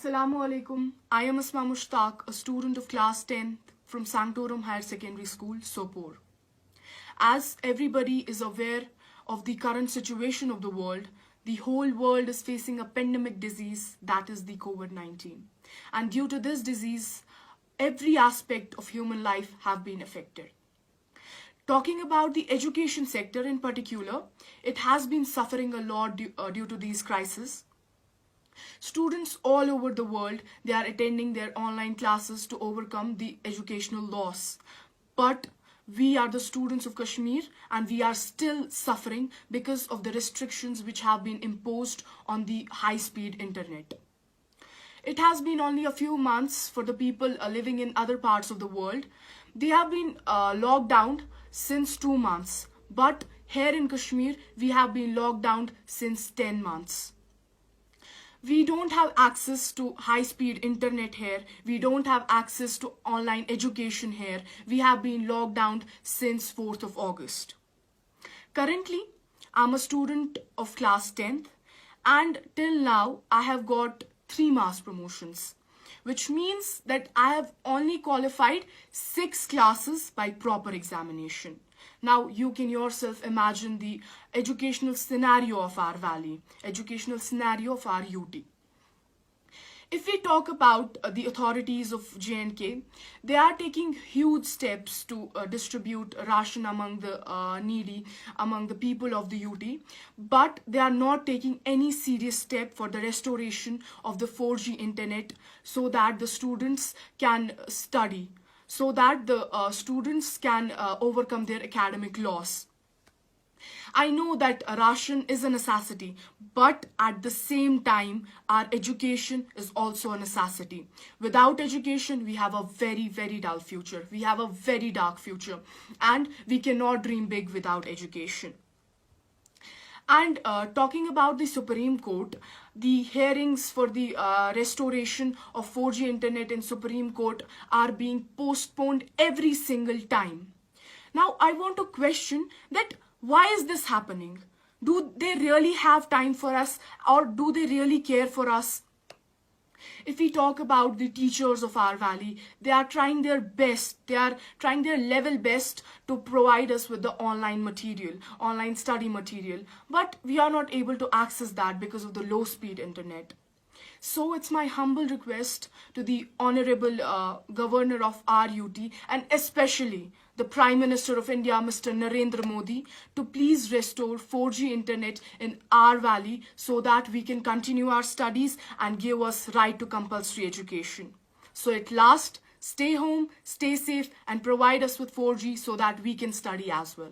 Assalamu alaikum. I am Asma Mushtaq, a student of class 10th from Sanctorum Higher Secondary School, Sopore. As everybody is aware of the current situation of the world whole world is facing a pandemic disease, that is the COVID-19. And due to this disease, every aspect of human life have been affected. Talking about the education sector in particular, it has been suffering a lot due to these crises. Students all over the world, they are attending their online classes to overcome the educational loss. But we are the students of Kashmir and we are still suffering because of the restrictions which have been imposed on the high-speed internet. It has been only a few months for the people living in other parts of the world. They have been locked down since 2 months. But here in Kashmir, we have been locked down since 10 months. We don't have access to high-speed internet here. We don't have access to online education here. We have been locked down since 4th of August. Currently, I'm a student of class 10th and till now I have got 3 mass promotions, which means that I have only qualified 6 classes by proper examination. Now you can yourself imagine the educational scenario of our valley, educational scenario of our UT. If we talk about the authorities of J&K, they are taking huge steps to distribute ration among the needy, among the people of the UT, but they are not taking any serious step for the restoration of the 4G internet so that the students can study, so that the students can overcome their academic loss. I know that ration is a necessity, but at the same time, our education is also a necessity. Without education, we have a very, very dull future. We have a very dark future, and we cannot dream big without education. And talking about the Supreme Court, the hearings for the restoration of 4G internet in Supreme Court are being postponed every single time. Now, I want to question that why is this happening? Do they really have time for us, or do they really care for us? If we talk about the teachers of our valley, they are trying their best, they are trying their level best to provide us with the online material, online study material, but we are not able to access that because of the low speed internet. So it's my humble request to the Honorable Governor of our UT and especially the Prime Minister of India, Mr. Narendra Modi, to please restore 4G internet in our valley so that we can continue our studies and give us right to compulsory education. So at last, stay home, stay safe and provide us with 4G so that we can study as well.